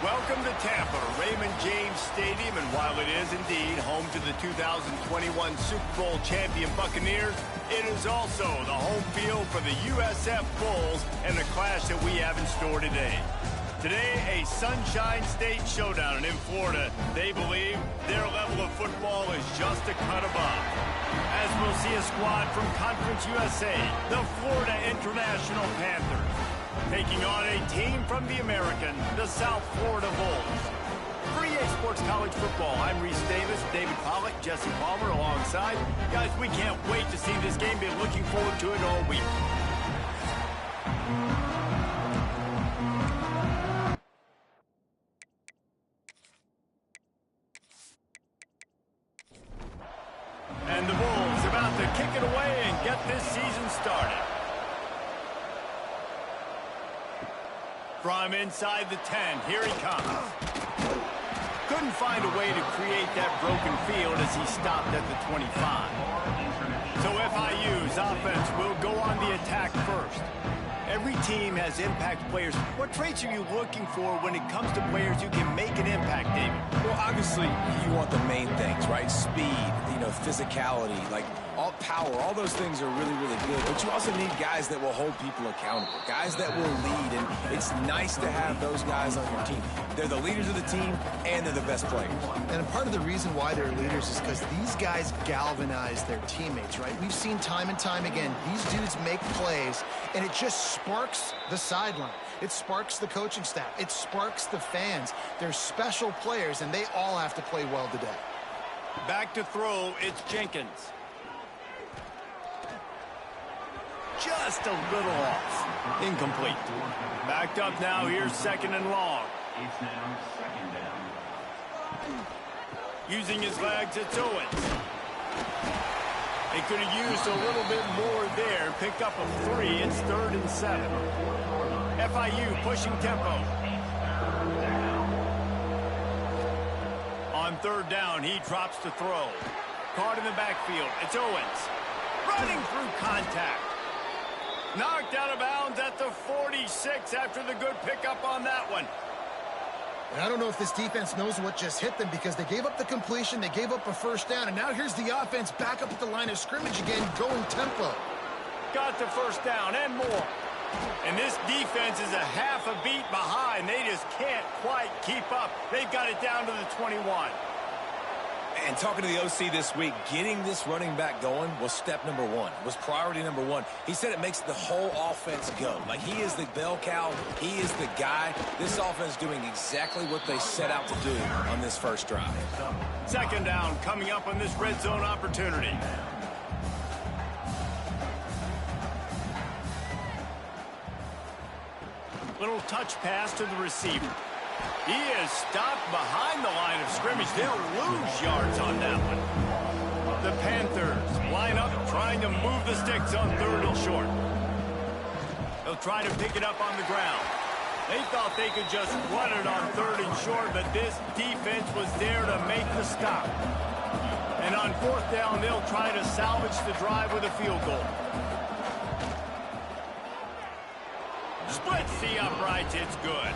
Welcome to Tampa, Raymond James Stadium, and while it is indeed home to the 2021 Super Bowl champion Buccaneers, it is also the home field for the USF Bulls and the clash that we have in store today. Today, a Sunshine State showdown, and in Florida, they believe their level of football is just a cut above. As we'll see a squad from Conference USA, the Florida International Panthers, taking on a team from the American, the South Florida Bulls. For EA Sports College Football, I'm Reese Davis, David Pollack, Jesse Palmer alongside. Guys, we can't wait to see this game. Been looking forward to it all week. And the Bulls about to kick it away and get this season started. From inside the 10, here he comes. Couldn't find a way to create that broken field as he stopped at the 25. So FIU's offense will go on the attack first. Every team has impact players. What traits are you looking for when it comes to players who can make an impact, David? Well, obviously, you want the main things, right? Speed, physicality, like all power, all those things are really, really good. But you also need guys that will hold people accountable, guys that will lead, and it's nice to have those guys on your team. They're the leaders of the team, and they're the best players. And part of the reason why they're leaders is because these guys galvanize their teammates, right? We've seen time and time again, these dudes make plays, and it just sparks the sideline. It sparks the coaching staff. It sparks the fans. They're special players, and they all have to play well today. Back to throw, it's Jenkins. Just a little off. Incomplete. Backed up now, here's second and long. It's now second down. Using his legs, it's Owens. They could have used a little bit more there. Pick up a 3, it's 3rd and 7. FIU pushing tempo. On 3rd down, he drops to throw. Caught in the backfield, it's Owens. Running through contact. Knocked out of bounds at the 46 after the good pickup on that one. And I don't know if this defense knows what just hit them because they gave up the completion, they gave up a 1st down, and now here's the offense back up at the line of scrimmage again, going tempo. Got the 1st down and more. And this defense is a half a beat behind. They just can't quite keep up. They've got it down to the 21. And talking to the OC this week, getting this running back going was step number 1, was priority number 1. He said it makes the whole offense go. Like, he is the bell cow. He is the guy. This offense doing exactly what they set out to do on this first drive. 2nd down coming up on this red zone opportunity. Little touch pass to the receiver. He is stopped behind the line of scrimmage. They'll lose yards on that one. The Panthers line up trying to move the sticks on 3rd and short. They'll try to pick it up on the ground. They thought they could just run it on 3rd and short, but this defense was there to make the stop. And on 4th down, they'll try to salvage the drive with a field goal. Splits the uprights, it's good.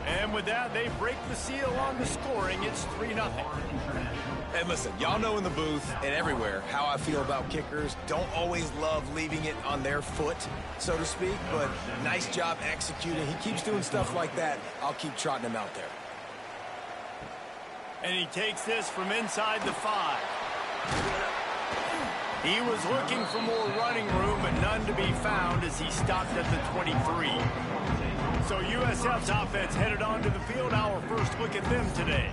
And with that, they break the seal on the scoring. It's 3-0. And listen, y'all know in the booth and everywhere how I feel about kickers. Don't always love leaving it on their foot, so to speak, but nice job executing. He keeps doing stuff like that. I'll keep trotting him out there. And he takes this from inside the 5. He was looking for more running room, but none to be found as he stopped at the 23. So USF's offense headed onto the field. Our first look at them today.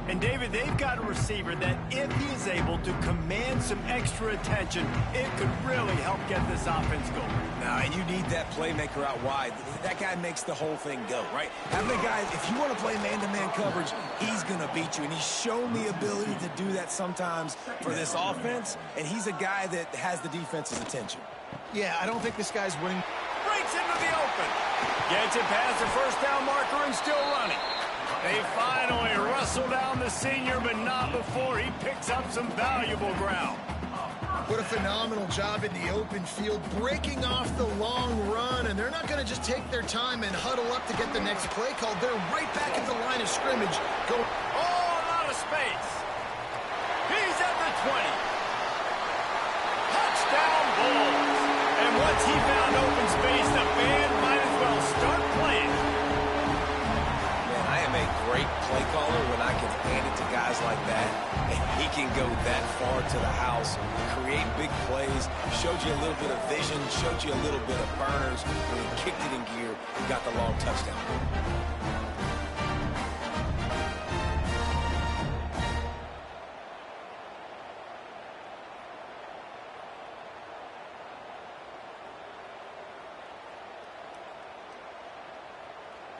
And David, they've got a receiver that if he is able to command some extra attention, it could really help get this offense going. Now, and you need that playmaker out wide. That guy makes the whole thing go, right? Having a guy, if you want to play man-to-man coverage, he's going to beat you. And he's shown the ability to do that sometimes for this offense. And he's a guy that has the defense's attention. Yeah, I don't think this guy's winning. Breaks into the open. Gets it past the 1st down marker and still running. They finally wrestle down the senior, but not before he picks up some valuable ground. What a phenomenal job in the open field, breaking off the long run, and they're not going to just take their time and huddle up to get the next play called. They're right back at the line of scrimmage. Go. Oh, a lot of space. He's at the 20. Touchdown, Bulls. And once he found open space, the band might as well start playing. Man, I am a great play caller when I can hand it to guys like that. And he can go that far to the house, create big plays, showed you a little bit of vision, showed you a little bit of burners. When he kicked it in gear, he got the long touchdown.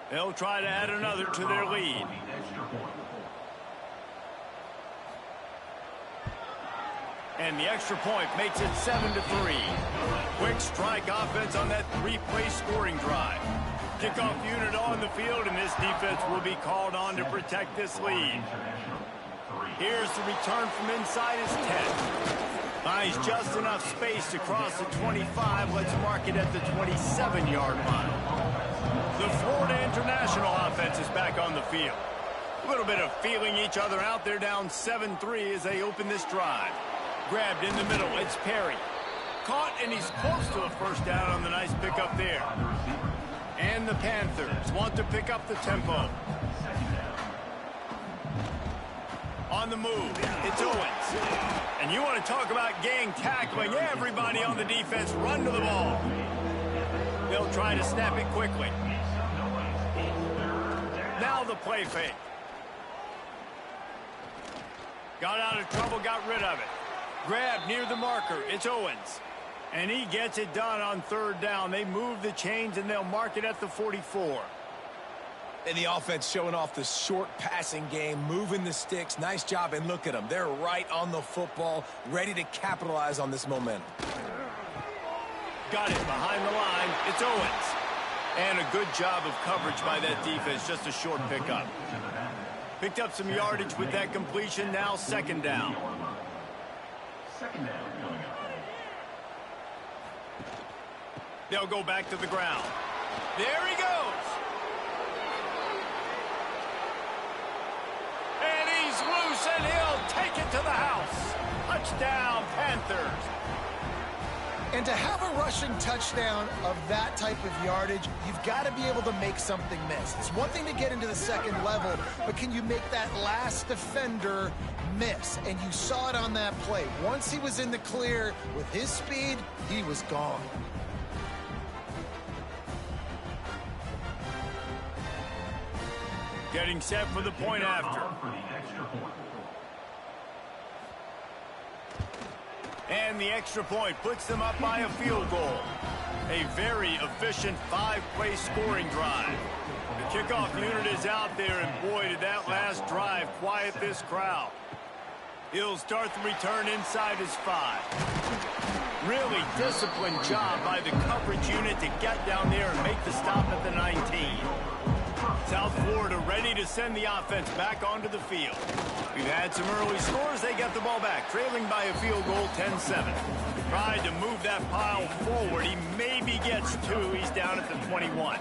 They'll try to add another to their lead. And the extra point makes it 7-3. Quick strike offense on that three-play scoring drive. Kickoff unit on the field, and this defense will be called on to protect this lead. Here's the return from inside his 10. Finds just enough space to cross the 25. Let's mark it at the 27-yard line. The Florida International offense is back on the field. A little bit of feeling each other out. They're down 7-3 as they open this drive. Grabbed in the middle. It's Perry. Caught, and he's close to a first down on the nice pickup there. And the Panthers want to pick up the tempo. On the move, it's Owens. And you want to talk about gang tackling. Everybody on the defense run to the ball. They'll try to snap it quickly. Now the play fake. Got out of trouble, got rid of it. Grab near the marker. It's Owens. And he gets it done on third down. They move the chains, and they'll mark it at the 44. And the offense showing off the short passing game, moving the sticks. Nice job, and look at them. They're right on the football, ready to capitalize on this momentum. Got it behind the line. It's Owens. And a good job of coverage by that defense. Just a short pickup. Picked up some yardage with that completion. Now second down. They'll go back to the ground. There he goes. And he's loose, and he'll take it to the house. Touchdown, Panthers. And to have a rushing touchdown of that type of yardage, you've got to be able to make something miss. It's one thing to get into the second level, but can you make that last defender miss? And you saw it on that play. Once he was in the clear with his speed, he was gone. Getting set for the point after. And the extra point puts them up by a field goal. A very efficient five-play scoring drive. The kickoff unit is out there, and boy, did that last drive quiet this crowd. He'll start the return inside his 5. Really disciplined job by the coverage unit to get down there and make the stop at the 19. South Florida ready to send the offense back onto the field. We've had some early scores. They get the ball back, trailing by a field goal, 10-7. Tried to move that pile forward. He maybe gets 2. He's down at the 21.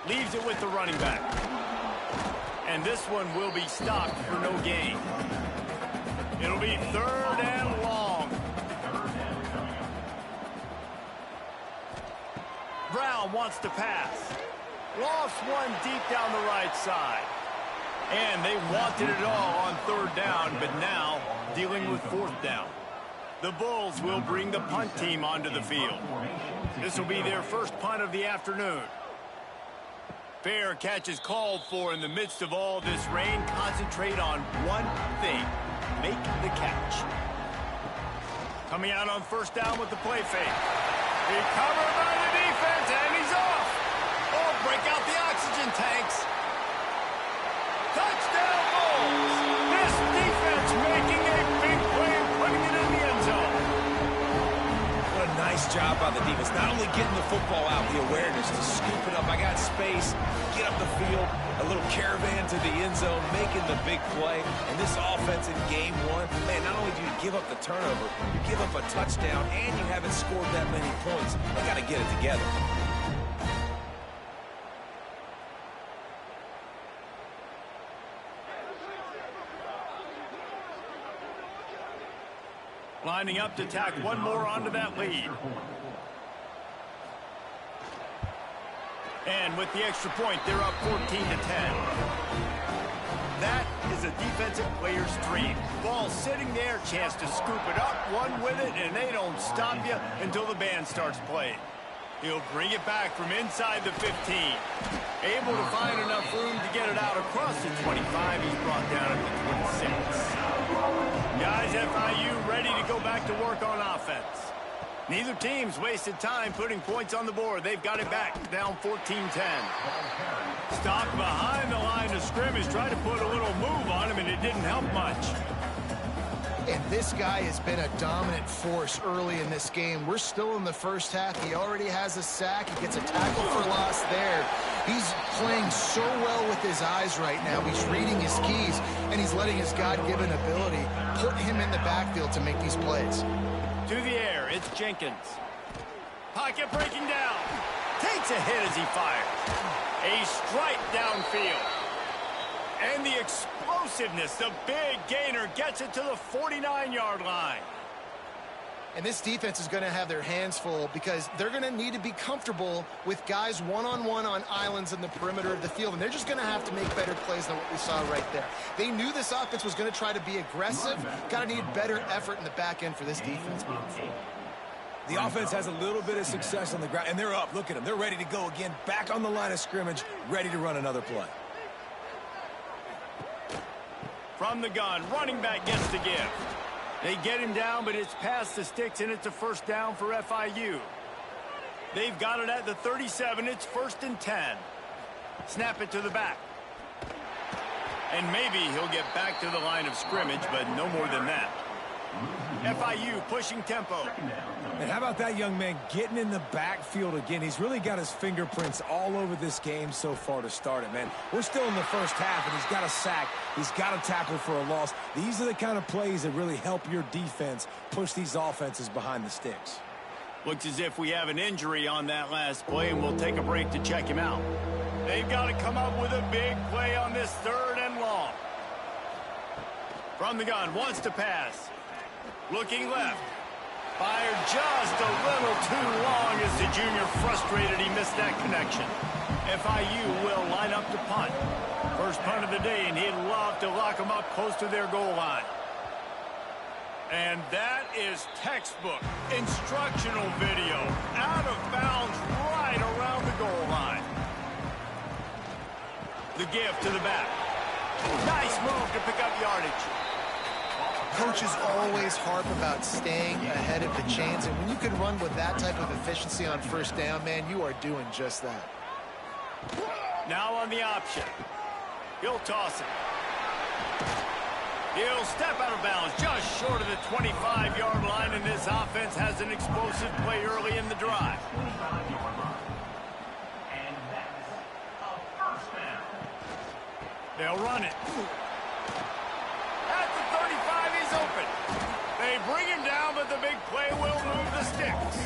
Leaves it with the running back. And this one will be stopped for no gain. It'll be third and long. Brown wants to pass. Lost one deep down the right side. And they wanted it all on third down, but now dealing with fourth down. The Bulls will bring the punt team onto the field. This will be their first punt of the afternoon. Fair catch is called for in the midst of all this rain. Concentrate on one thing. Make the catch. Coming out on first down with the play fake. Recovered by the defense, and he's off. Oh, break out the oxygen tanks. Touchdown, Bulls. This defense making a big play and putting it in the end zone. What a nice Nice job by the defense. Not only getting the football out, the awareness to scoop it up. I got space, get up the field, a little caravan to the end zone, making the big play. And this offense in game one, man, not only do you give up the turnover, you give up a touchdown, and you haven't scored that many points. They got to get it together. Lining up to tack one more onto that lead. And with the extra point, they're up 14-10. That is a defensive player's dream. Ball sitting there, chance to scoop it up, run with it, and they don't stop you until the band starts playing. He'll bring it back from inside the 15. Able to find enough room to get it out across the 25. He's brought down at the 26. Guys, FIU ready to go back to work on offense. Neither team's wasted time putting points on the board. They've got it back, down 14-10. Stopped behind the line of scrimmage, tried to put a little move on him, and it didn't help much. And this guy has been a dominant force early in this game. We're still in the first half. He already has a sack. He gets a tackle for loss there. He's playing so well with his eyes right now. He's reading his keys, and he's letting his God-given ability put him in the backfield to make these plays. To the air, it's Jenkins. Pocket breaking down. Takes a hit as he fires. A strike downfield. And the explosiveness, the big gainer gets it to the 49-yard line. And this defense is going to have their hands full because they're going to need to be comfortable with guys one-on-one on islands in the perimeter of the field. And they're just going to have to make better plays than what we saw right there. They knew this offense was going to try to be aggressive. Got to need better effort in the back end for this defense moving forward. The offense has a little bit of success on the ground, and they're up. Look at them. They're ready to go again. Back on the line of scrimmage, ready to run another play. From the gun, running back gets the give. They get him down, but it's past the sticks, and it's a first down for FIU. They've got it at the 37. It's 1st and 10. Snap it to the back. And maybe he'll get back to the line of scrimmage, but no more than that. FIU pushing tempo. And how about that young man getting in the backfield again? He's really got his fingerprints all over this game so far to start it, man. We're still in the first half, and he's got a sack. He's got a tackle for a loss. These are the kind of plays that really help your defense push these offenses behind the sticks. Looks as if we have an injury on that last play, and we'll take a break to check him out. They've got to come up with a big play on this 3rd and long. From the gun, wants to pass. Looking left. Fired just a little too long as the junior frustrated he missed that connection. FIU will line up to punt. First punt of the day, and he'd love to lock them up close to their goal line. And that is textbook instructional video. Out of bounds right around the goal line. The give to the back. Nice move to pick up yardage. Coaches always harp about staying ahead of the chains, and when you can run with that type of efficiency on first down, man, you are doing just that. Now on the option. He'll toss it. He'll step out of bounds just short of the 25-yard line, and this offense has an explosive play early in the drive. And that's a first down. They'll run it. At the 35, he's open. They bring him down, but the big play will move the sticks.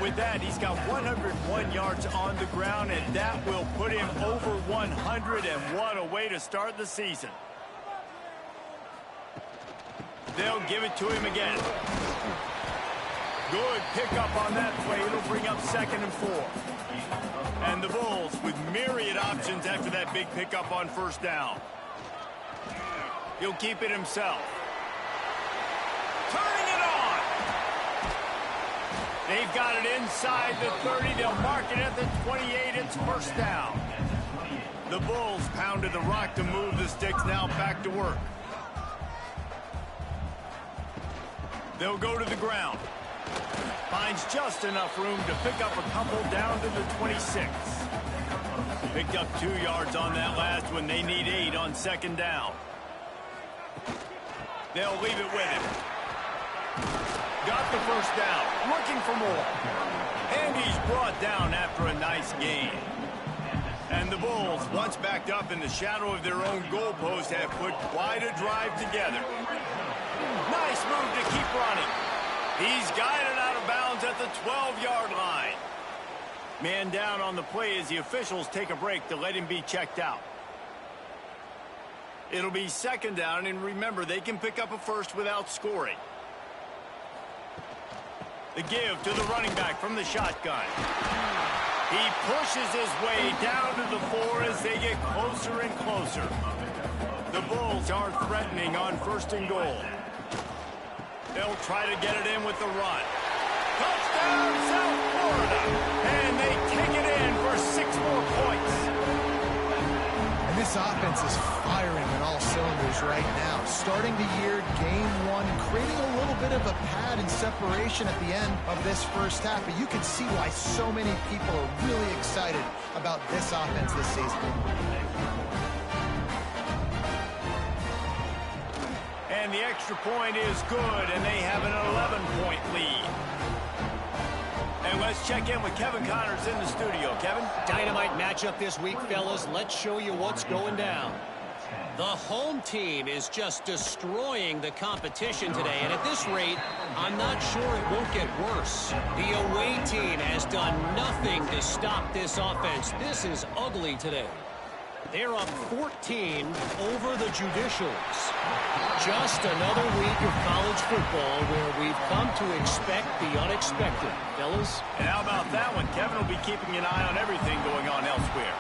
With that, he's got 101 yards on the ground, and that will put him over 100, and what a way to start the season. They'll give it to him again. Good pickup on that play. It'll bring up 2nd and 4. And the Bulls with myriad options after that big pickup on first down. He'll keep it himself. Turning it on. They've got it inside the 30. They'll mark it at the 28. It's first down. The Bulls pounded the rock to move the sticks. Now back to work. They'll go to the ground. Finds just enough room to pick up a couple down to the 26. Picked up 2 yards on that last one. They need 8 on 2nd down. They'll leave it with him. Got the first down. Looking for more. And he's brought down after a nice gain. And the Bulls, once backed up in the shadow of their own goalpost, have put quite a drive together. Nice move to keep running. He's guided out of bounds at the 12-yard line. Man down on the play as the officials take a break to let him be checked out. It'll be second down, and remember, they can pick up a first without scoring. The give to the running back from the shotgun. He pushes his way down to the 4 as they get closer and closer. The Bulls are threatening on 1st and goal. They'll try to get it in with the run. Touchdown, South Florida! And they take it in for 6 more points. And this offense is firing on all cylinders right now. Starting the year, game 1, and creating a little bit of a pad and separation at the end of this first half. But you can see why so many people are really excited about this offense this season. And the extra point is good, and they have an 11-point lead. And let's check in with Kevin Connors in the studio. Kevin? Dynamite matchup this week, fellas. Let's show you what's going down. The home team is just destroying the competition today, and at this rate, I'm not sure it won't get worse. The away team has done nothing to stop this offense. This is ugly today. They're up 14 over the Judicials. Just another week of college football where we've come to expect the unexpected, fellas. And how about that one? Kevin will be keeping an eye on everything going on elsewhere.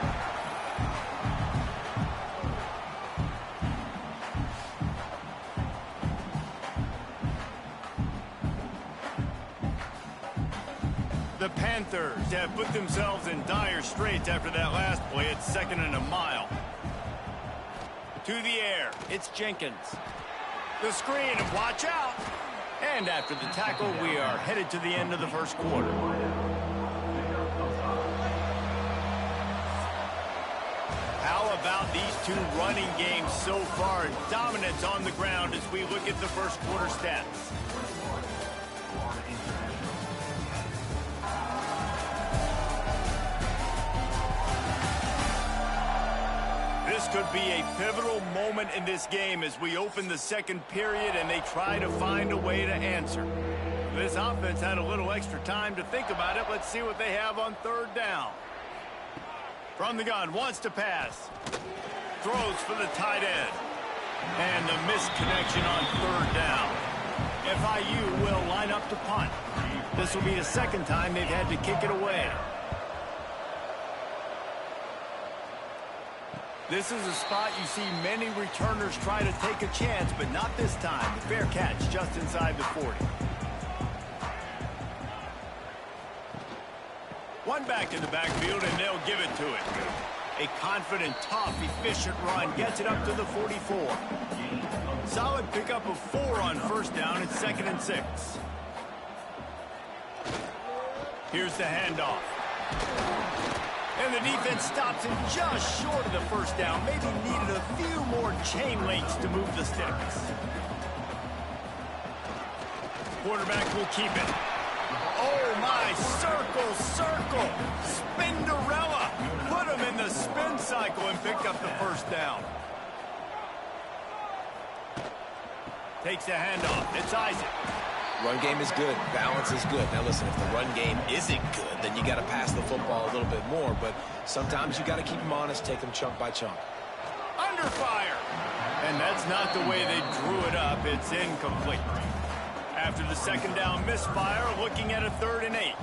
The Panthers have put themselves in dire straits after that last play. It's 2nd and a mile. To the air, it's Jenkins. The screen, and watch out. And after the tackle, we are headed to the end of the first quarter. How about these two running games so far? Dominance on the ground as we look at the first quarter stats. This could be a pivotal moment in this game as we open the second period and they try to find a way to answer. This offense had a little extra time to think about it. Let's see what they have on 3rd down. From the gun, wants to pass. Throws for the tight end. And the missed connection on 3rd down. FIU will line up to punt. This will be the 2nd time they've had to kick it away. This is a spot you see many returners try to take a chance, but not this time. The fair catch just inside the 40. One back in the backfield, and they'll give it to it. A confident, tough, efficient run gets it up to the 44. Solid pickup of 4 on 1st down. It's 2nd and 6. Here's the handoff. And the defense stops him just short of the 1st down. Maybe needed a few more chain links to move the sticks. Quarterback will keep it. Oh, my. Circle, circle. Spinderella. Put him in the spin cycle and picked up the 1st down. Takes the handoff. It's Isaac. Run game is good. Balance is good. Now, listen, if the run game isn't good, then you got to pass the football a little bit more. But sometimes you got to keep them honest, take them chunk by chunk. Under fire. And that's not the way they drew it up. It's incomplete. After the 2nd down misfire, looking at a 3rd and 8.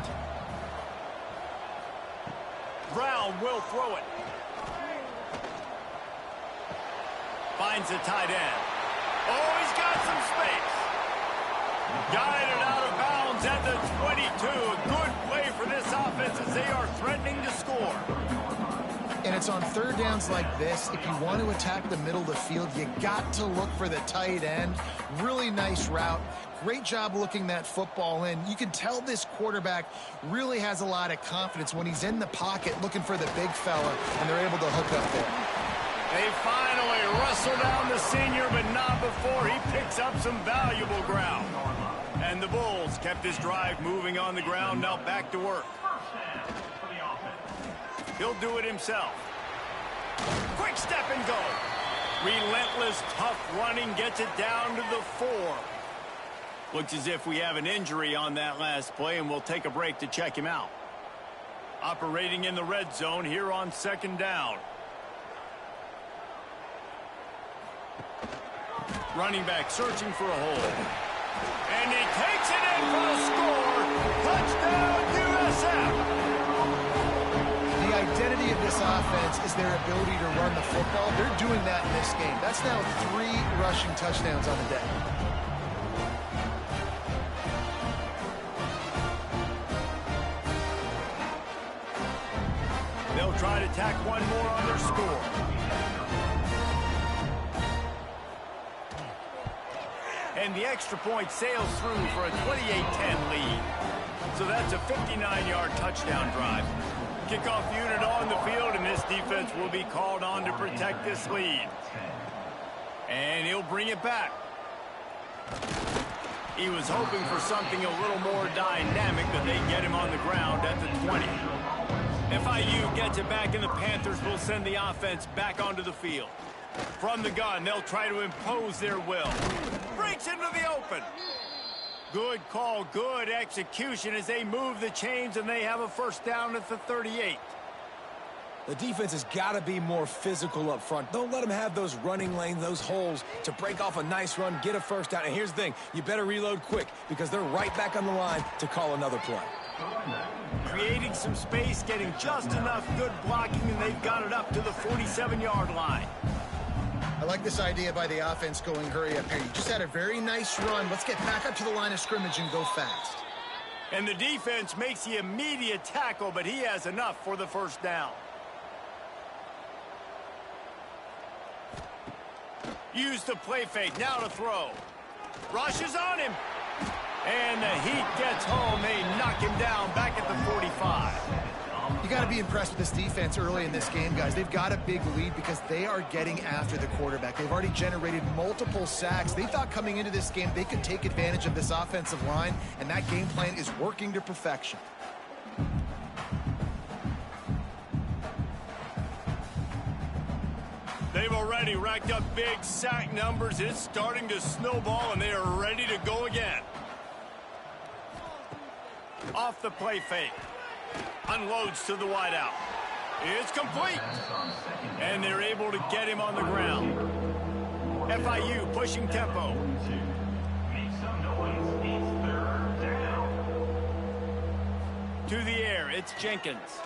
Brown will throw it. Finds the tight end. Oh, he's got some space. Guided out of bounds at the 22. A good play for this offense as they are threatening to score. And it's on 3rd downs like this. If you want to attack the middle of the field, you got to look for the tight end. Really nice route. Great job looking that football in. You can tell this quarterback really has a lot of confidence when he's in the pocket looking for the big fella, and they're able to hook up there. They finally wrestle down the senior, but not before he picks up some valuable ground. And And the Bulls kept this drive moving on the ground. Now back to work. He'll do it himself. Quick step and go. Relentless, tough running gets it down to the 4. Looks as if we have an injury on that last play, and we'll take a break to check him out. Operating in the red zone here on 2nd down. Running back searching for a hole. And he takes it in for a score. Touchdown, USF. The identity of this offense is their ability to run the football. They're doing that in this game. That's now 3 rushing touchdowns on the day. They'll try to tack one more on their score. And the extra point sails through for a 28-10 lead. So that's a 59-yard touchdown drive. Kickoff unit on the field, and this defense will be called on to protect this lead. And he'll bring it back. He was hoping for something a little more dynamic, but they get him on the ground at the 20. FIU gets it back, and the Panthers will send the offense back onto the field. From the gun, they'll try to impose their will. Breaks into the open. Good call, good execution as they move the chains, and they have a first down at the 38. The defense has got to be more physical up front. Don't let them have those running lanes, those holes to break off a nice run, get a first down. And here's the thing, you better reload quick because they're right back on the line to call another play. Creating some space, getting just enough good blocking, and they've got it up to the 47-yard line. I like this idea by the offense going hurry up here. You just had a very nice run. Let's get back up to the line of scrimmage and go fast. And the defense makes the immediate tackle, but he has enough for the first down. Use the play fake, now to throw. Rushes on him. And the heat gets home. They knock him down back at the 45. You got to be impressed with this defense early in this game, guys. They've got a big lead because they are getting after the quarterback. They've already generated multiple sacks. They thought coming into this game they could take advantage of this offensive line, and that game plan is working to perfection. They've already racked up big sack numbers. It's starting to snowball, and they are ready to go again. Off the play fake. Unloads to the wideout. It's complete. And they're able to get him on the ground. FIU pushing tempo. To the air, it's Jenkins.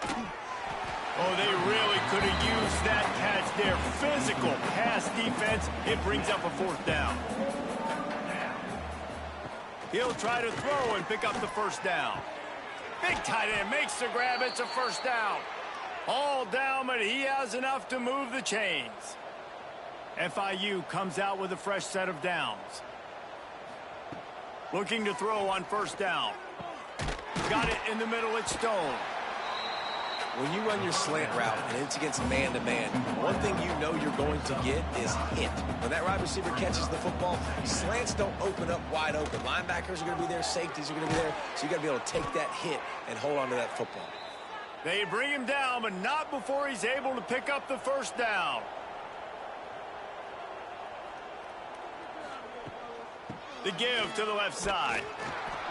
Oh, they really could have used that catch there. Physical pass defense. It brings up a fourth down. He'll try to throw and pick up the first down. Big tight end makes the grab. It's a first down. All down, but he has enough to move the chains. FIU comes out with a fresh set of downs. Looking to throw on first down. Got it in the middle. It's Stone. When you run your slant route and it's against man-to-man, one thing you know you're going to get is hit. When that wide receiver catches the football, slants don't open up wide open. Linebackers are going to be there, safeties are going to be there, so you got to be able to take that hit and hold on to that football. They bring him down, but not before he's able to pick up the first down. The give to the left side.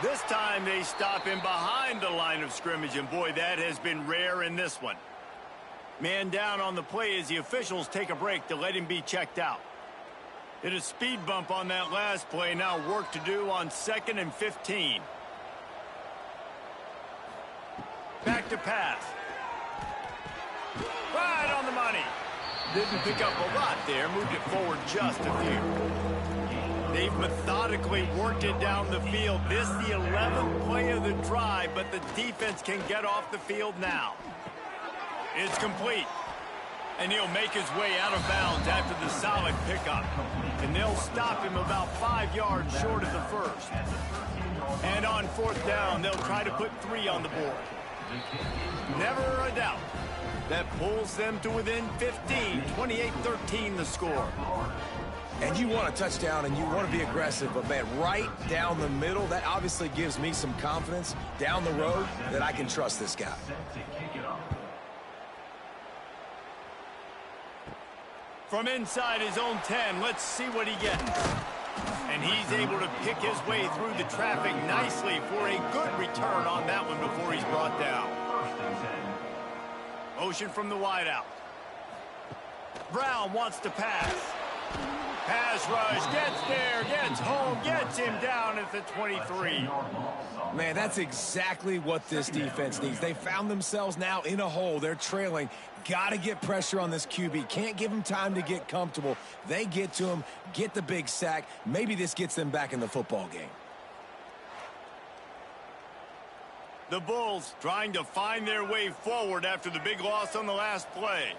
This time they stop him behind the line of scrimmage, and boy, that has been rare in this one. Man down on the play as the officials take a break to let him be checked out. Hit a speed bump on that last play. Now work to do on 2nd and 15. Back to pass. Right on the money. Didn't pick up a lot there. Moved it forward just a few. They've methodically worked it down the field. This is the 11th play of the drive, but the defense can get off the field now. It's complete. And he'll make his way out of bounds after the solid pickup. And they'll stop him about 5 yards short of the first. And on fourth down, they'll try to put 3 on the board. Never a doubt. That pulls them to within 15, 28-13 the score. And you want a touchdown and you want to be aggressive, but man, right down the middle, that obviously gives me some confidence down the road that I can trust this guy. From inside his own 10, let's see what he gets. And he's able to pick his way through the traffic nicely for a good return on that one before he's brought down. Motion from the wideout. Brown wants to pass. Pass rush, gets there, gets home, gets him down at the 23. Man, that's exactly what this defense needs. They found themselves now in a hole. They're trailing. Got to get pressure on this QB. Can't give him time to get comfortable. They get to him, get the big sack. Maybe this gets them back in the football game. The Bulls trying to find their way forward after the big loss on the last play.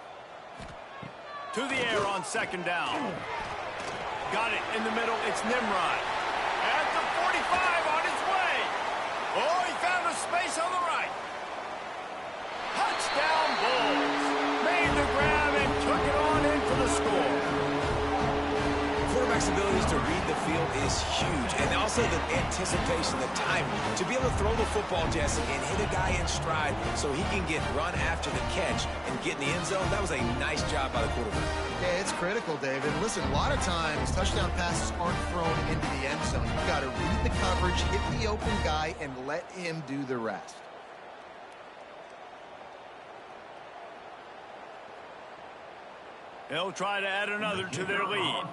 To the air on second down. Got it in the middle. It's Nimrod. At the 45 on his way. Oh, he found a space on the right. Touchdown Bulls. Made the grab and took it on in for the score. Quarterback's abilities to read the field is huge. And also the anticipation, the time to be able to throw the football, Jesse, and hit a guy in stride so he can get run after the catch and get in the end zone. That was a nice job by the quarterback. Yeah, it's critical, David. Listen, a lot of times touchdown passes aren't thrown into the end zone. You've got to read the coverage, hit the open guy, and let him do the rest. They'll try to add another to their lead.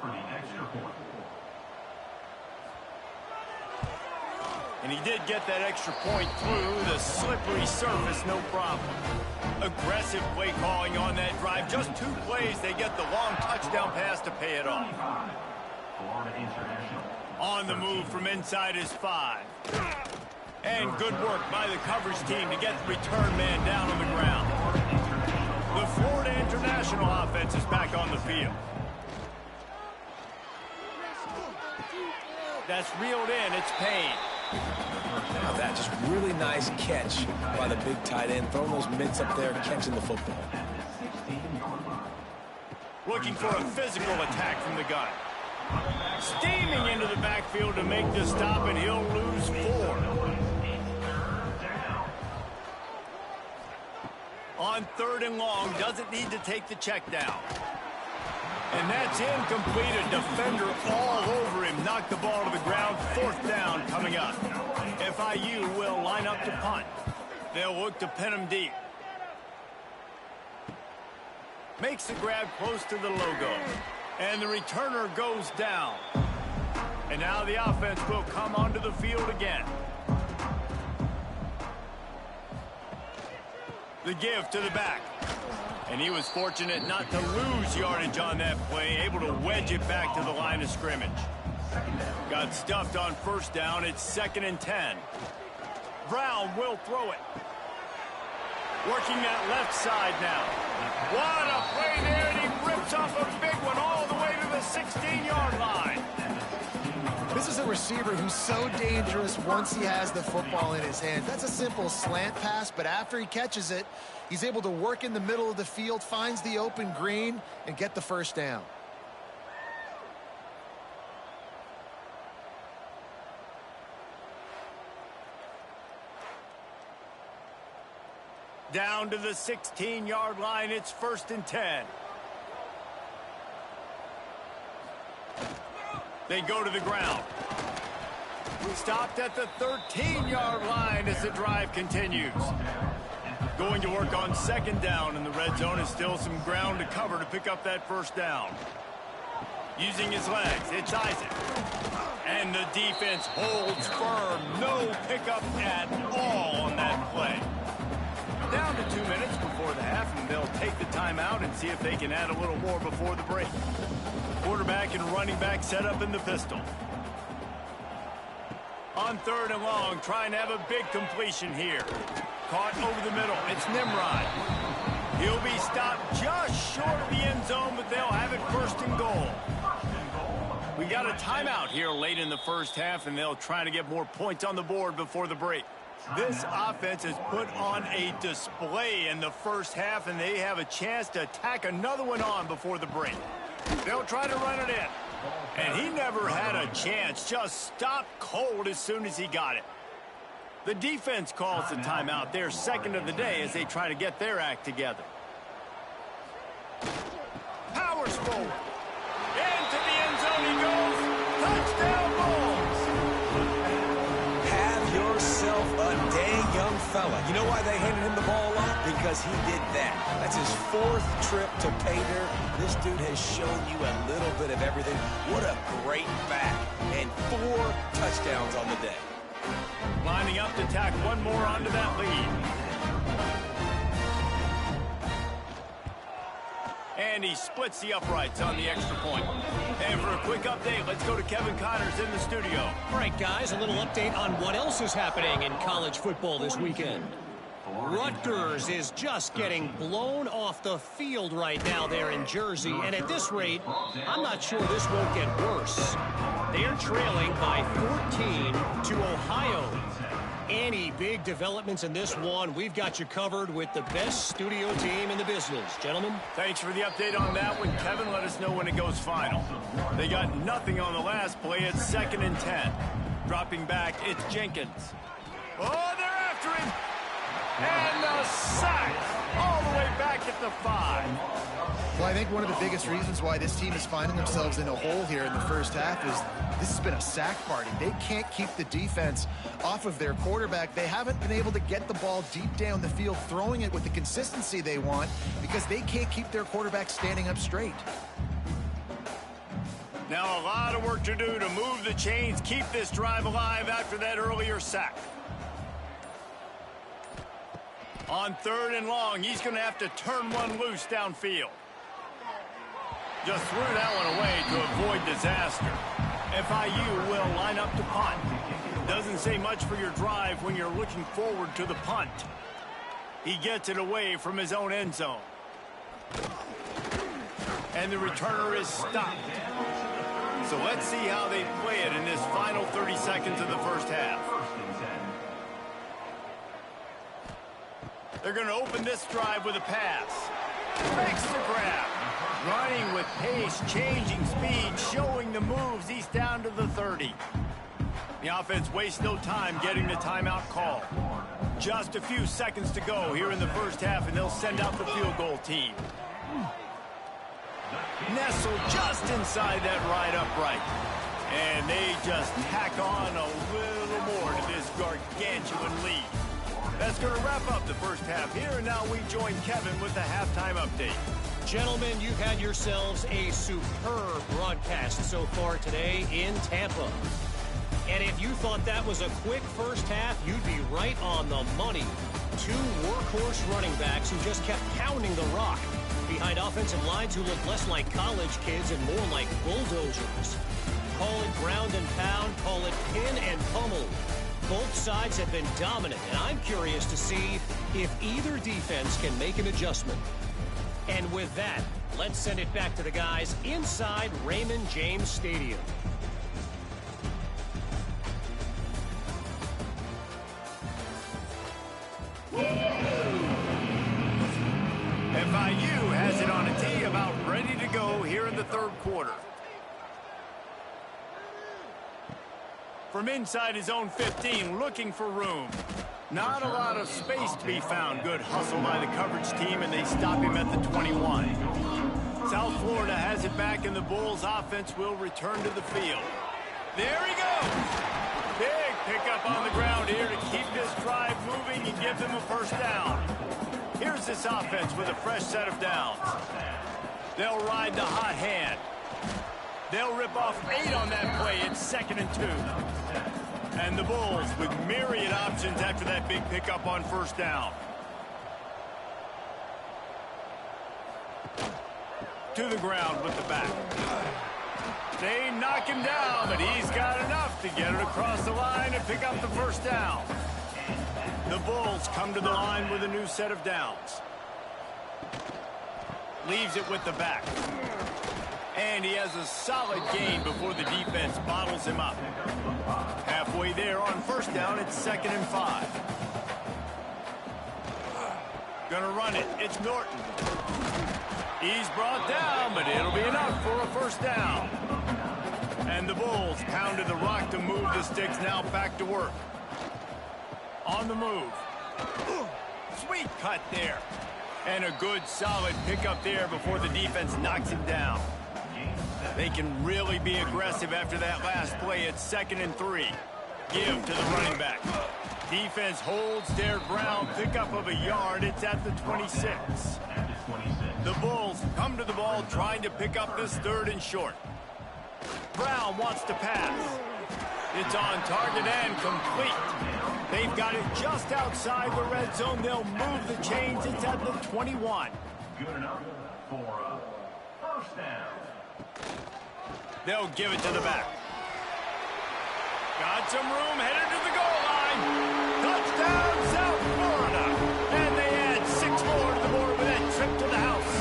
And he did get that extra point through the slippery surface, no problem. Aggressive play calling on that drive. Just 2 plays, they get the long touchdown pass to pay it off. On the move from inside his 5. And good work by the coverage team to get the return man down on the ground. The Florida International offense is back on the field. That's reeled in. It's Payne. Now that just really nice catch by the big tight end, throwing those mitts up there, catching the football. Looking for a physical attack from the gun. Steaming into the backfield to make the stop, and he'll lose 4. On 3rd and long, doesn't need to take the check down. And that's incomplete. A defender all over him. Knocked the ball to the ground. 4th down coming up. FIU will line up to punt. They'll look to pin him deep. Makes the grab close to the logo. And the returner goes down. And now the offense will come onto the field again. The give to the back. And he was fortunate not to lose yardage on that play, able to wedge it back to the line of scrimmage. Got stuffed on 1st down. It's 2nd and 10. Brown will throw it. Working that left side now. What a play there, and he rips off a big one all the way to the 16-yard line. This is a receiver who's so dangerous once he has the football in his hands. That's a simple slant pass, but after he catches it, he's able to work in the middle of the field, finds the open green, and get the 1st down. Down to the 16-yard line, it's 1st and 10. They go to the ground. Stopped at the 13-yard line as the drive continues. Going to work on 2nd down, and the red zone is still some ground to cover to pick up that 1st down. Using his legs, it's Isaac. And the defense holds firm. No pickup at all on that play. Down to 2 minutes before the half, and they'll take the timeout and see if they can add a little more before the break. Quarterback and running back set up in the pistol. On 3rd and long, trying to have a big completion here. Caught over the middle. It's Nimrod. He'll be stopped just short of the end zone, but they'll have it 1st and goal. We got a timeout here late in the 1st half, and they'll try to get more points on the board before the break. This offense has put on a display in the 1st half, and they have a chance to tack another one on before the break. They'll try to run it in. And he never had a chance. Just stopped cold as soon as he got it. The defense calls the timeout. Their second of the day as they try to get their act together. Powers forward. Into the end zone he goes. Touchdown Bulls. Have yourself a dang young fella. You know why they handed him the ball a lot? Because he did that. That's his 4th trip to pay dirt. This dude has shown you a little bit of everything. What a great back. And 4 touchdowns on the day. Lining up to tack one more onto that lead. And he splits the uprights on the extra point. And for a quick update, let's go to Kevin Connors in the studio. All right, guys, a little update on what else is happening in college football this weekend. Rutgers is just getting blown off the field right now there in Jersey. And at this rate, I'm not sure this won't get worse. They're trailing by 14 to Ohio. Any big developments in this one, we've got you covered with the best studio team in the business. Gentlemen? Thanks for the update on that one, Kevin. Let us know when it goes final. They got nothing on the last play. It's 2nd and 10. Dropping back, it's Jenkins. Oh, they're after him. And the sack all the way back at the 5. Well, I think one of the biggest reasons why this team is finding themselves in a hole here in the first half is this has been a sack party. They can't keep the defense off of their quarterback. They haven't been able to get the ball deep down the field, throwing it with the consistency they want because they can't keep their quarterback standing up straight. Now a lot of work to do to move the chains, keep this drive alive after that earlier sack. On 3rd and long, he's going to have to turn one loose downfield. Just threw that one away to avoid disaster. FIU will line up to punt. Doesn't say much for your drive when you're looking forward to the punt. He gets it away from his own end zone. And the returner is stopped. So let's see how they play it in this final 30 seconds of the first half. They're going to open this drive with a pass. Makes the grab. Running with pace, changing speed, showing the moves. He's down to the 30. The offense wastes no time getting the timeout call. Just a few seconds to go here in the first half, and they'll send out the field goal team. Nestled just inside that right upright. And they just tack on a little more to this gargantuan lead. That's going to wrap up the first half here, and now we join Kevin with the halftime update. Gentlemen, you've had yourselves a superb broadcast so far today in Tampa. And if you thought that was a quick first half, you'd be right on the money. 2 workhorse running backs who just kept pounding the rock behind offensive lines who look less like college kids and more like bulldozers. Call it ground and pound, call it pin and pummel. Both sides have been dominant, and I'm curious to see if either defense can make an adjustment. And with that, let's send it back to the guys inside Raymond James Stadium. FIU has it on a tee, about ready to go here in the 3rd quarter. From inside his own 15, looking for room. Not a lot of space to be found. Good hustle by the coverage team, and they stop him at the 21. South Florida has it back, and the Bulls offense will return to the field. There he goes. Big pickup on the ground here to keep this drive moving and give them a first down. Here's this offense with a fresh set of downs. They'll ride the hot hand. They'll rip off 8 on that play. It's 2nd and 2. And the Bulls with myriad options after that big pickup on first down. To the ground with the back. They knock him down, but he's got enough to get it across the line and pick up the first down. The Bulls come to the line with a new set of downs. Leaves it with the back. And he has a solid gain before the defense bottles him up. Halfway there on first down, it's 2nd and 5. Gonna run it. It's Norton. He's brought down, but it'll be enough for a first down. And the Bulls pounded the rock to move the sticks, now back to work. On the move. Sweet cut there. And a good, solid pickup there before the defense knocks him down. They can really be aggressive after that last play. It's 2nd and 3. Give to the running back. Defense holds their ground. Pickup of a yard. It's at the 26. The Bulls come to the ball trying to pick up this 3rd and short. Brown wants to pass. It's on target and complete. They've got it just outside the red zone. They'll move the chains. It's at the 21. Good enough for a first down. They'll give it to the back. Got some room, headed to the goal line. Touchdown, South Florida. And they add 6 more to the board with that trip to the house.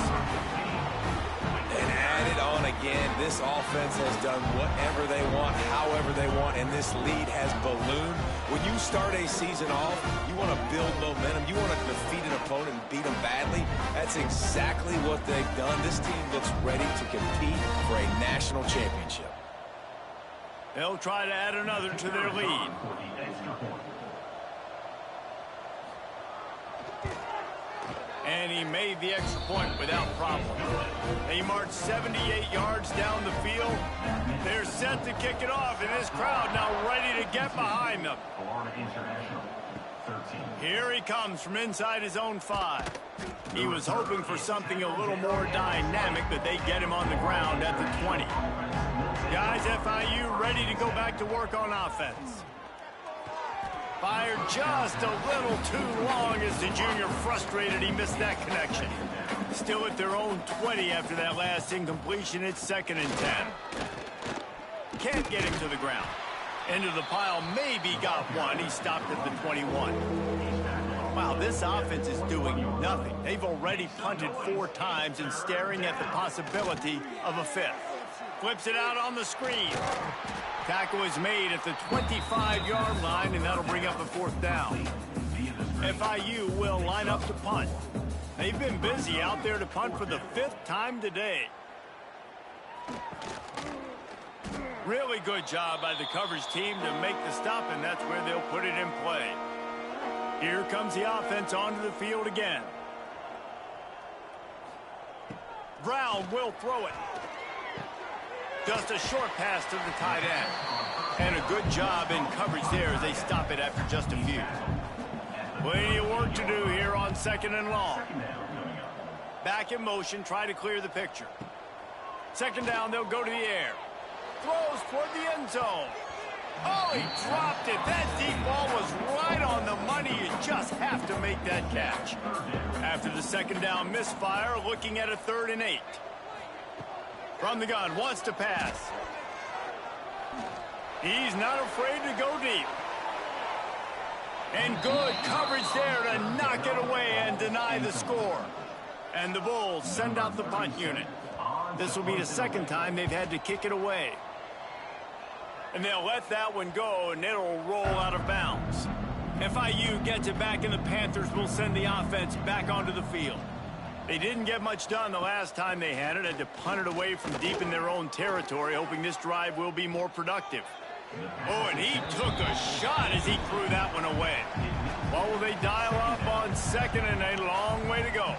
And add it on again. This offense has done whatever they want, however they want, and this lead has ballooned. When you start a season off, you want to build momentum. You want to defeat an opponent and beat them badly. That's exactly what they've done. This team looks ready to compete for a national championship. They'll try to add another to their lead. And he made the extra point without problem. They march 78 yards down the field. They're set to kick it off, and this crowd now ready to get behind them. Here he comes from inside his own 5. He was hoping for something a little more dynamic, but they get him on the ground at the 20. Guys, FIU ready to go back to work on offense. Fired just a little too long as the junior frustrated he missed that connection. Still at their own 20 after that last incompletion. It's 2nd and 10. Can't get him to the ground. Into the pile, maybe got one. He stopped at the 21. Wow, this offense is doing nothing. They've already punted 4 times and staring at the possibility of a 5th. Flips it out on the screen. Tackle is made at the 25-yard line, and that'll bring up a 4th down. FIU will line up to punt. They've been busy out there to punt for the 5th time today. Really good job by the coverage team to make the stop, and that's where they'll put it in play. Here comes the offense onto the field again. Brown will throw it. Just a short pass to the tight end. And a good job in coverage there as they stop it after just a few. Plenty of work to do here on 2nd and long. Back in motion, try to clear the picture. 2nd down, they'll go to the air. Throws toward the end zone. Oh, he dropped it. That deep ball was right on the money. You just have to make that catch. After the 2nd down misfire, looking at a 3rd and 8. From the gun, wants to pass. He's not afraid to go deep. And good coverage there to knock it away and deny the score. And the Bulls send out the punt unit. This will be the 2nd time they've had to kick it away. And they'll let that one go, and it'll roll out of bounds. FIU gets it back, and the Panthers will send the offense back onto the field. They didn't get much done the last time they had it. Had to punt it away from deep in their own territory, hoping this drive will be more productive. Oh, and he took a shot as he threw that one away. What will they dial up on 2nd and a long way to go?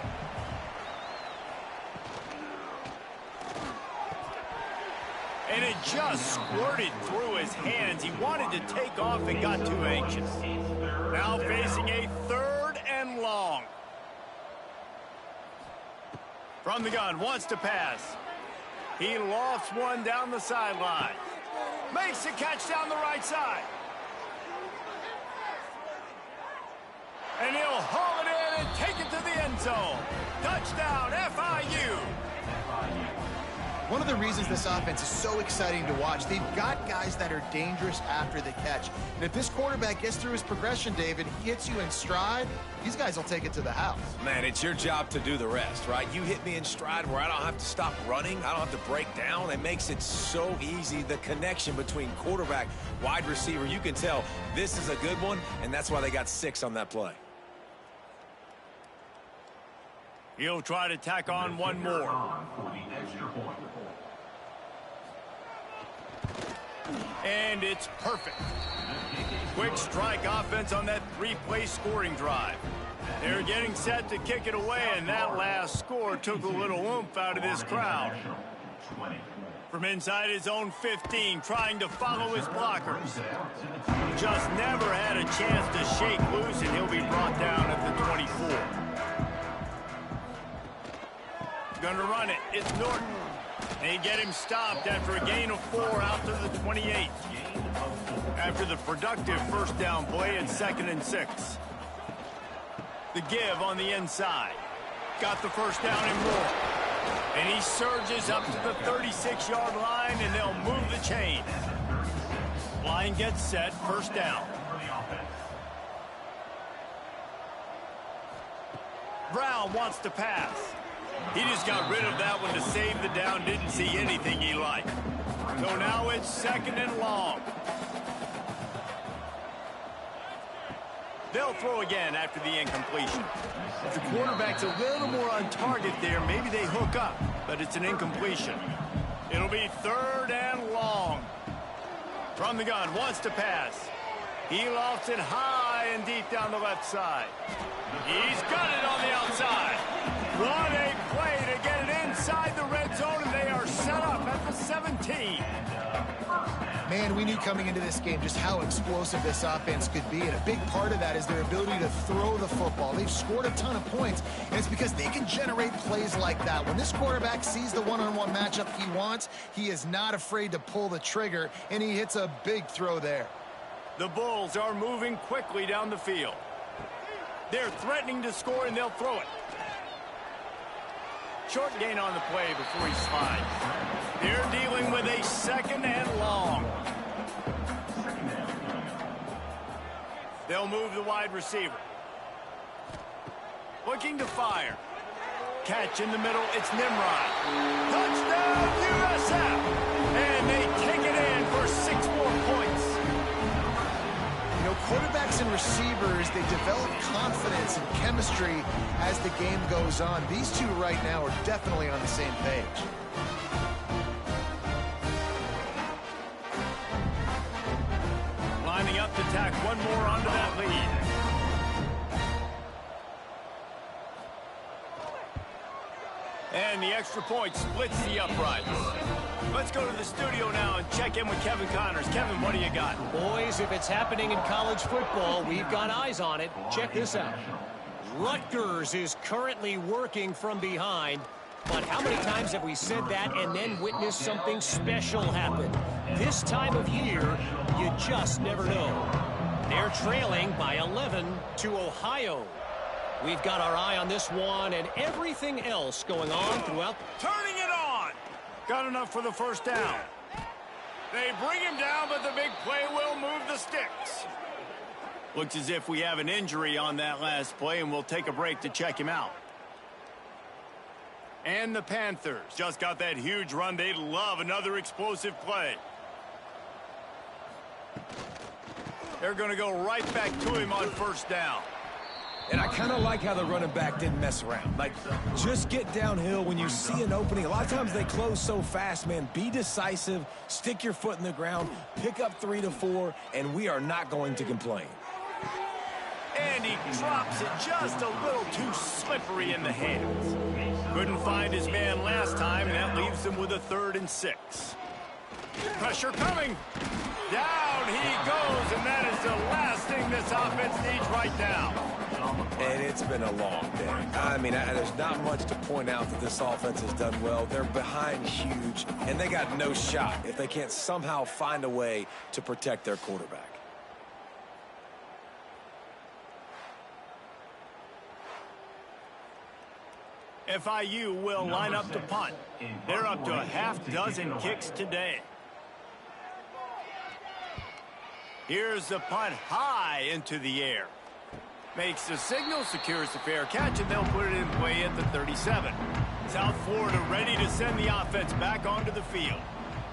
And it just squirted through his hands. He wanted to take off and got too anxious. Now facing a 3rd and long. From the gun, wants to pass. He lofts one down the sideline. Makes a catch down the right side. And he'll haul it in and take it to the end zone. Touchdown, FIU. One of the reasons this offense is so exciting to watch, they've got guys that are dangerous after the catch. And if this quarterback gets through his progression, David, he hits you in stride, these guys will take it to the house. Man, it's your job to do the rest, right? You hit me in stride where I don't have to stop running. I don't have to break down. It makes it so easy. The connection between quarterback, wide receiver, you can tell this is a good one, and that's why they got 6 on that play. He'll try to tack on one more. And it's perfect. Quick strike offense on that three-play scoring drive. They're getting set to kick it away, and that last score took a little oomph out of this crowd. From inside his own 15, trying to follow his blockers. Just never had a chance to shake loose, and he'll be brought down at the 24. Gonna run it. It's Norton. They get him stopped after a gain of 4 out to the 28. After the productive first down play at 2nd and 6. The give on the inside. Got the first down and more. And he surges up to the 36-yard line, and they'll move the chain. Line gets set, first down. Brown wants to pass. He just got rid of that one to save the down, didn't see anything he liked. So now it's 2nd and long. They'll throw again after the incompletion. If the quarterback's a little more on target there, maybe they hook up, but it's an incompletion. It'll be 3rd and long. From the gun, wants to pass. He lofts it high and deep down the left side. He's got it on the outside. What a play to get it inside the red zone, and they are set up at the 17. Man, we knew coming into this game just how explosive this offense could be, and a big part of that is their ability to throw the football. They've scored a ton of points, and it's because they can generate plays like that. When this quarterback sees the one-on-one matchup he wants, he is not afraid to pull the trigger, and he hits a big throw there. The Bulls are moving quickly down the field. They're threatening to score, and they'll throw it. Short gain on the play before he slides. They're dealing with a 2nd and long. They'll move the wide receiver. Looking to fire. Catch in the middle, it's Nimrod. Touchdown, USF! And they take it in for 6 more points. You know, quarterbacks and receivers, they develop confidence and chemistry as the game goes on. These two right now are definitely on the same page. Lining up to tack one more onto that lead. And the extra point splits the uprights. Let's go to the studio now and check in with Kevin Connors. Kevin, what do you got? Boys, if it's happening in college football, we've got eyes on it. Check this out. Rutgers is currently working from behind. But how many times have we said that and then witnessed something special happen? This time of year, you just never know. They're trailing by 11 to Ohio. We've got our eye on this one and everything else going on throughout. Turning it on. Got enough for the first down. They bring him down, but the big play will move the sticks. Looks as if we have an injury on that last play, and we'll take a break to check him out. And the Panthers just got that huge run. They'd love another explosive play. They're going to go right back to him on first down. And I kind of like how the running back didn't mess around. Like, just get downhill when you see an opening. A lot of times they close so fast, man. Be decisive, stick your foot in the ground, pick up 3 to 4, and we are not going to complain. And he drops it just a little too slippery in the hands. Couldn't find his man last time, and that leaves him with a 3rd and 6. Pressure coming. Down he goes, and that is the last thing this offense needs right now. And it's been a long day. I mean, there's not much to point out that this offense has done well. They're behind huge, and they got no shot if they can't somehow find a way to protect their quarterback. FIU will line up to punt. They're up to a half-dozen kicks today. Here's the punt high into the air. Makes the signal, secures the fair catch, and they'll put it in play at the 37. South Florida ready to send the offense back onto the field.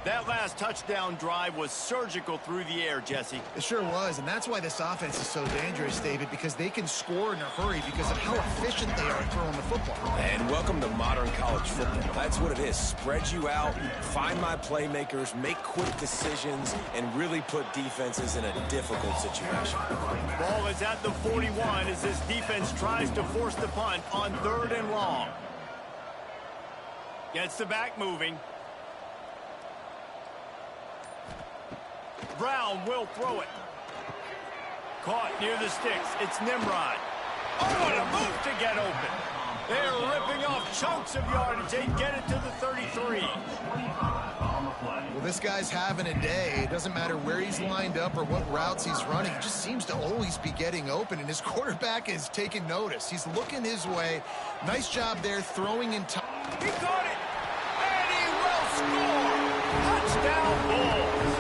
That last touchdown drive was surgical through the air, Jesse. It sure was, and that's why this offense is so dangerous, David, because they can score in a hurry because of how efficient they are throwing the football. And welcome to modern college football. That's what it is. Spread you out, find my playmakers, make quick decisions, and really put defenses in a difficult situation. Ball is at the 41 as this defense tries to force the punt on 3rd and long. Gets the back moving. Brown will throw it. Caught near the sticks. It's Nimrod. Oh, what a move to get open. They're ripping off chunks of yardage. They get it to the 33. Well, this guy's having a day. It doesn't matter where he's lined up or what routes he's running. He just seems to always be getting open, and his quarterback is taking notice. He's looking his way. Nice job there throwing in time. He caught it, and he will score. Touchdown, Bulls.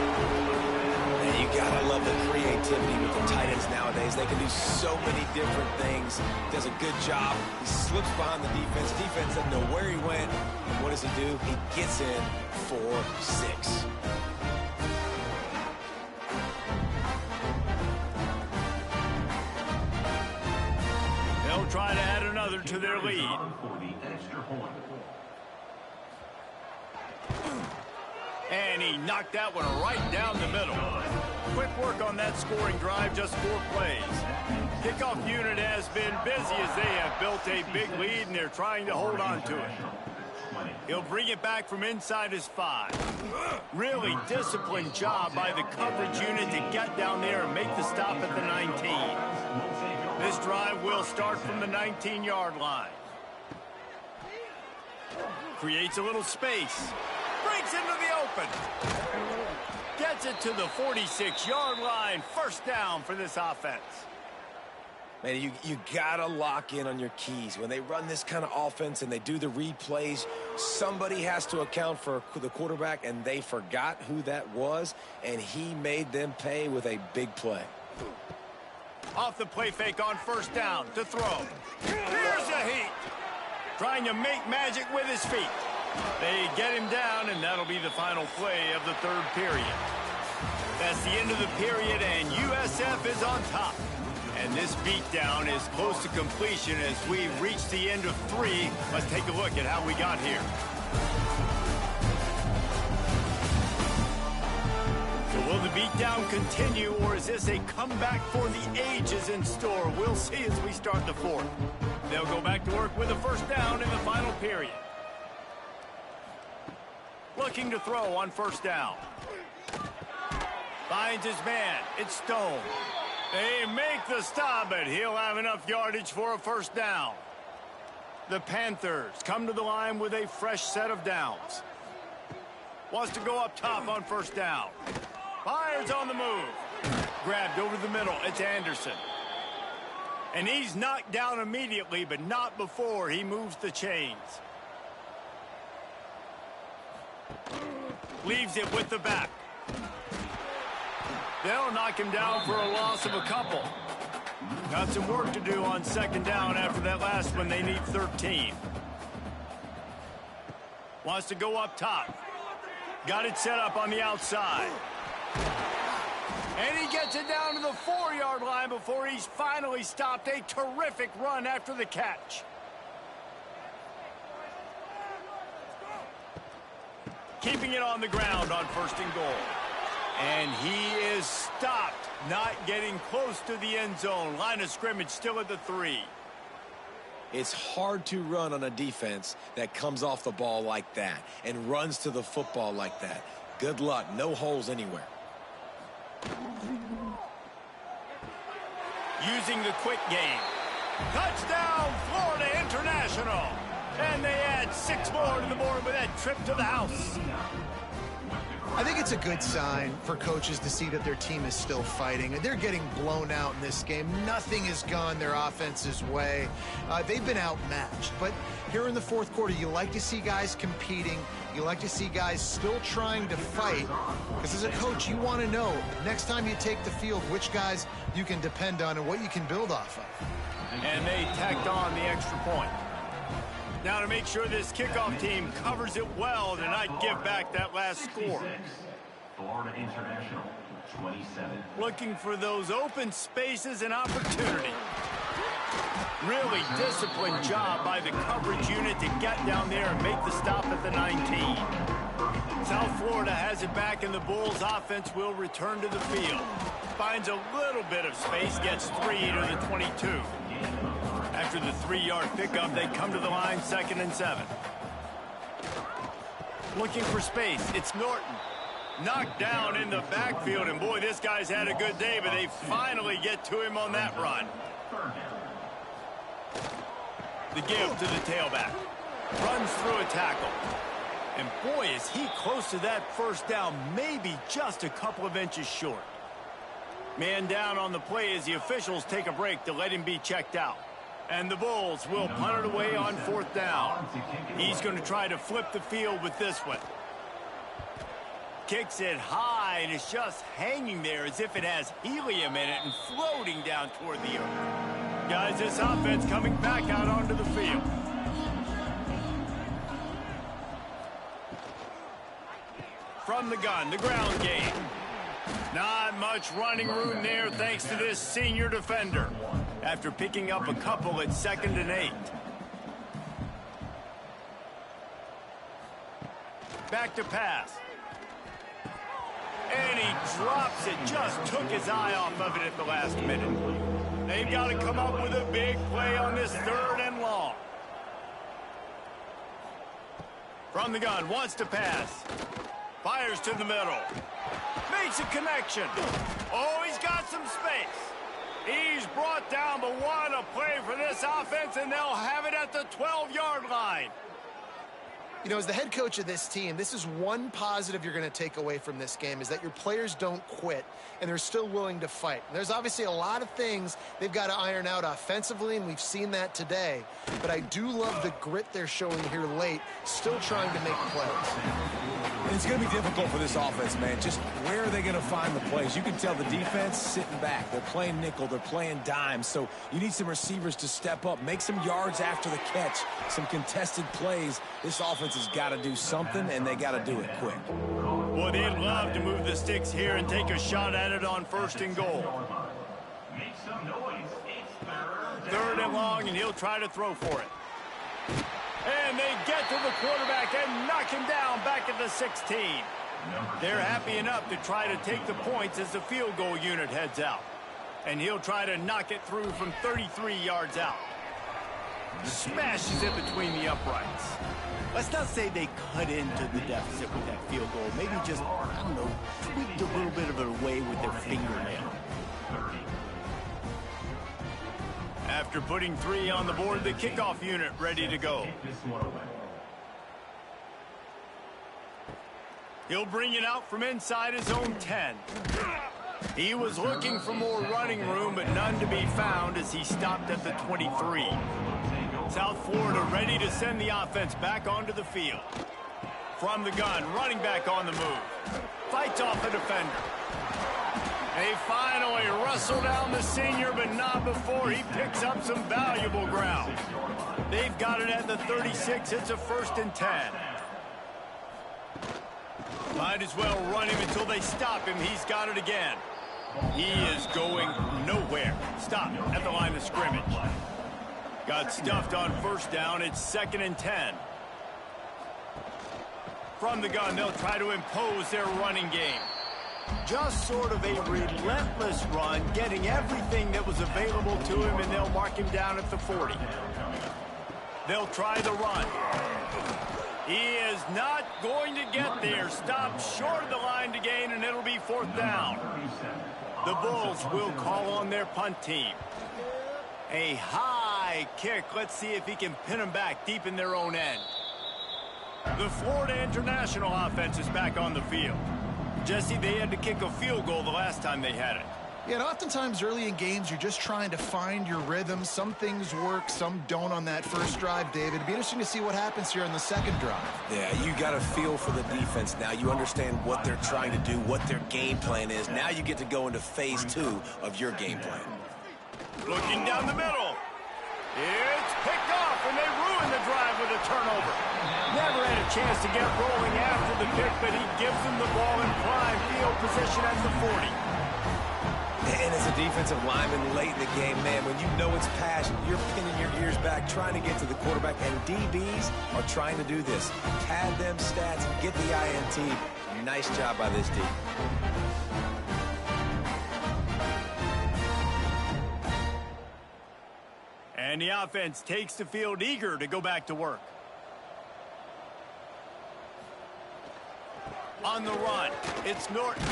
You gotta love the creativity with the tight ends nowadays. They can do so many different things. Does a good job. He slips behind the defense. Defense doesn't know where he went. And what does he do? He gets in for 6. They'll try to add another to their lead. And he knocked that one right down the middle. Quick work on that scoring drive, just 4 plays. Kickoff unit has been busy as they have built a big lead, and they're trying to hold on to it. He'll bring it back from inside his 5. Really disciplined job by the coverage unit to get down there and make the stop at the 19. This drive will start from the 19-yard line. Creates a little space. Breaks into the open. Gets it to the 46-yard line. First down for this offense. Man, you gotta lock in on your keys. When they run this kind of offense and they do the replays, somebody has to account for the quarterback, and they forgot who that was, and he made them pay with a big play. Off the play fake on first down to throw. Here's a heat. Trying to make magic with his feet. They get him down, and that'll be the final play of the 3rd period. That's the end of the period, and USF is on top. And this beatdown is close to completion as we reach the end of 3. Let's take a look at how we got here. So will the beatdown continue, or is this a comeback for the ages in store? We'll see as we start the 4th. They'll go back to work with a first down in the final period. Looking to throw on first down. Finds his man. It's Stone. They make the stop, but he'll have enough yardage for a first down. The Panthers come to the line with a fresh set of downs. Wants to go up top on first down. Fires on the move. Grabbed over the middle. It's Anderson. And he's knocked down immediately, but not before he moves the chains. Leaves it with the back. They'll knock him down for a loss of a couple. Got some work to do on second down after that last one. They need 13. Wants to go up top. Got it set up on the outside. And he gets it down to the 4-yard line before he's finally stopped. A terrific run after the catch. Keeping it on the ground on first and goal. And he is stopped, not getting close to the end zone. Line of scrimmage still at the 3. It's hard to run on a defense that comes off the ball like that and runs to the football like that. Good luck. No holes anywhere. Using the quick game. Touchdown, Florida International. And they add 6 more to the board with that trip to the house. I think it's a good sign for coaches to see that their team is still fighting. They're getting blown out in this game. Nothing has gone their offense's way. They've been outmatched. But here in the 4th quarter, you like to see guys competing. You like to see guys still trying to fight. Because as a coach, you want to know, next time you take the field, which guys you can depend on and what you can build off of. And they tacked on the extra point. Now to make sure this kickoff team covers it well to not give back that last score. Florida International, 27. Looking for those open spaces and opportunity. Really disciplined job by the coverage unit to get down there and make the stop at the 19. South Florida has it back, and the Bulls offense will return to the field. Finds a little bit of space, gets 3 to the 22. After the 3-yard pickup, they come to the line, 2nd and 7. Looking for space, it's Norton. Knocked down in the backfield, and boy, this guy's had a good day, but they finally get to him on that run. The give to the tailback. Runs through a tackle. And boy, is he close to that first down, maybe just a couple of inches short. Man down on the play as the officials take a break to let him be checked out. And the Bulls will punt it away on 4th down. He's going to try to flip the field with this one. Kicks it high, and it's just hanging there as if it has helium in it and floating down toward the earth. Guys, this offense coming back out onto the field. From the gun, the ground game. Not much running room there thanks to this senior defender. After picking up a couple at 2nd and 8. Back to pass. And he drops it. Just took his eye off of it at the last minute. They've got to come up with a big play on this 3rd and long. From the gun, wants to pass. Fires to the middle. Makes a connection. Oh, he's got some space. He's brought down, but what a play for this offense, and they'll have it at the 12-yard line. You know, as the head coach of this team, this is one positive you're going to take away from this game, is that your players don't quit, and they're still willing to fight. There's obviously a lot of things they've got to iron out offensively, and we've seen that today. But I do love the grit they're showing here late, still trying to make plays. And it's going to be difficult for this offense, man. Just where are they going to find the plays? You can tell the defense sitting back. They're playing nickel. They're playing dime. So you need some receivers to step up, make some yards after the catch, some contested plays. This offense has got to do something, and they got to do it quick. Boy, they'd love to move the sticks here and take a shot at it on 1st and goal. Make some noise. It's 3rd and long, and he'll try to throw for it. And they get to the quarterback and knock him down back at the 16. They're happy enough to try to take the points as the field goal unit heads out. And he'll try to knock it through from 33 yards out. Smashes it between the uprights. Let's not say they cut into the deficit with that field goal. Maybe just, I don't know, tweaked a little bit of it away with their fingernail. After putting 3 on the board, the kickoff unit ready to go. He'll bring it out from inside his own 10. He was looking for more running room, but none to be found as he stopped at the 23. South Florida ready to send the offense back onto the field. From the gun, running back on the move. Fights off a defender. They finally wrestle down the senior, but not before he picks up some valuable ground. They've got it at the 36. It's a 1st and 10. Might as well run him until they stop him. He's got it again. He is going nowhere. Stop at the line of scrimmage. Got stuffed on 1st down. It's 2nd and 10. From the gun, they'll try to impose their running game. Just sort of a relentless run, getting everything that was available to him, and they'll mark him down at the 40. They'll try the run. He is not going to get there. Stopped short of the line to gain, and it'll be 4th down. The Bulls will call on their punt team. A high kick. Let's see if he can pin them back deep in their own end. The Florida International offense is back on the field. Jesse, they had to kick a field goal the last time they had it. Yeah, and oftentimes early in games, you're just trying to find your rhythm. Some things work, some don't on that first drive, David. It'd be interesting to see what happens here on the 2nd drive. Yeah, you got a feel for the defense now. You understand what they're trying to do, what their game plan is. Now you get to go into phase 2 of your game plan. Looking down the middle. It's picked off, and they ruin the the drive with a turnover. Never had a chance to get rolling after the pick, but he gives them the ball in prime field position at the 40. And as a defensive lineman late in the game, man, when you know it's passion, you're pinning your ears back, trying to get to the quarterback, and DBs are trying to do this. Pad them stats and get the INT. Nice job by this D. And the offense takes the field eager to go back to work. On the run, it's Norton.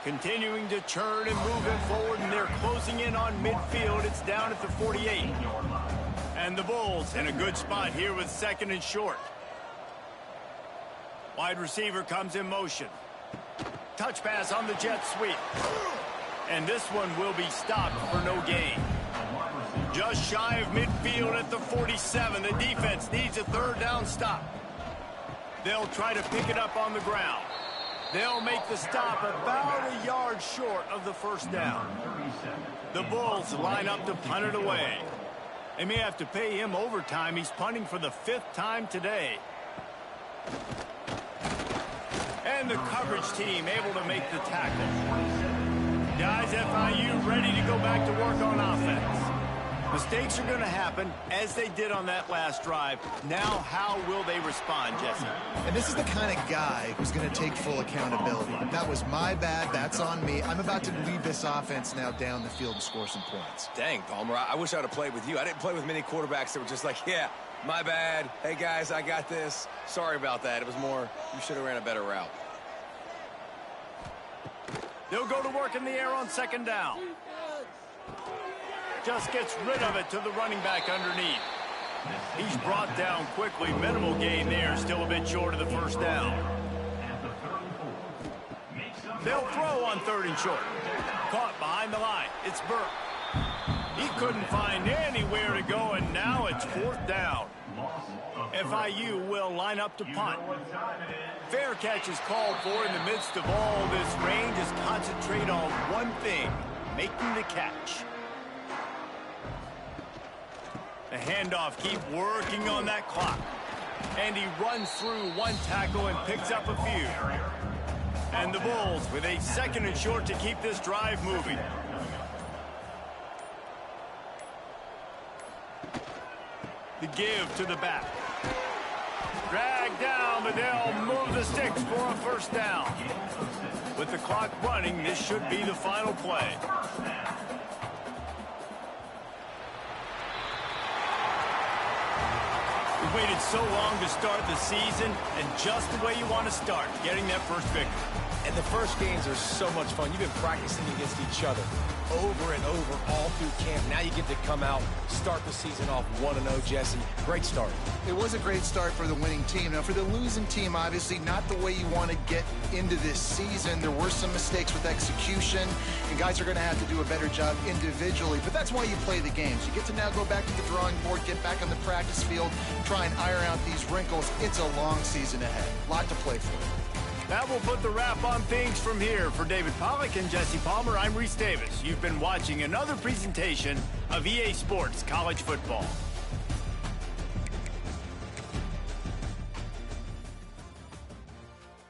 Continuing to churn and move it forward, and they're closing in on midfield. It's down at the 48. And the Bulls in a good spot here with 2nd and short. Wide receiver comes in motion. Touch pass on the jet sweep. And this one will be stopped for no gain. Just shy of midfield at the 47. The defense needs a 3rd down stop. They'll try to pick it up on the ground. They'll make the stop about a yard short of the 1st down. The Bulls line up to punt it away. They may have to pay him overtime. He's punting for the 5th time today. And the coverage team able to make the tackle. Guys, FIU ready to go back to work on offense. Mistakes are going to happen, as they did on that last drive. Now, how will they respond, Jesse? And this is the kind of guy who's going to take full accountability. That was my bad. That's on me. I'm about to lead this offense now down the field to score some points. Dang, Palmer, I wish I would have played with you. I didn't play with many quarterbacks that were just like, yeah, my bad. Hey, guys, I got this. Sorry about that. It was more, you should have ran a better route. They'll go to work in the air on 2nd down. Just gets rid of it to the running back underneath. He's brought down quickly. Minimal gain there. Still a bit short of the 1st down. They'll throw on 3rd and short. Caught behind the line. It's Burke. He couldn't find anywhere to go, and now it's 4th down. FIU will line up to punt. Fair catch is called for. In the midst of all this rain, just concentrate on one thing, making the catch. The handoff, keep working on that clock. And he runs through one tackle and picks up a few. And the Bulls with a 2nd and short to keep this drive moving. The give to the back. Drag down, but they'll move the sticks for a 1st down. With the clock running, this should be the final play. We've waited so long to start the season, and just the way you want to start, getting that first victory. And the first games are so much fun. You've been practicing against each other over and over all through camp. Now you get to come out, start the season off 1-0, Jesse. Great start. It was a great start for the winning team. Now, for the losing team, obviously not the way you want to get into this season. There were some mistakes with execution, and guys are going to have to do a better job individually. But that's why you play the games. You get to now go back to the drawing board, get back on the practice field, try and iron out these wrinkles. It's a long season ahead. A lot to play for. That will put the wrap on things from here. For David Pollack and Jesse Palmer, I'm Reese Davis. You've been watching another presentation of EA Sports College Football.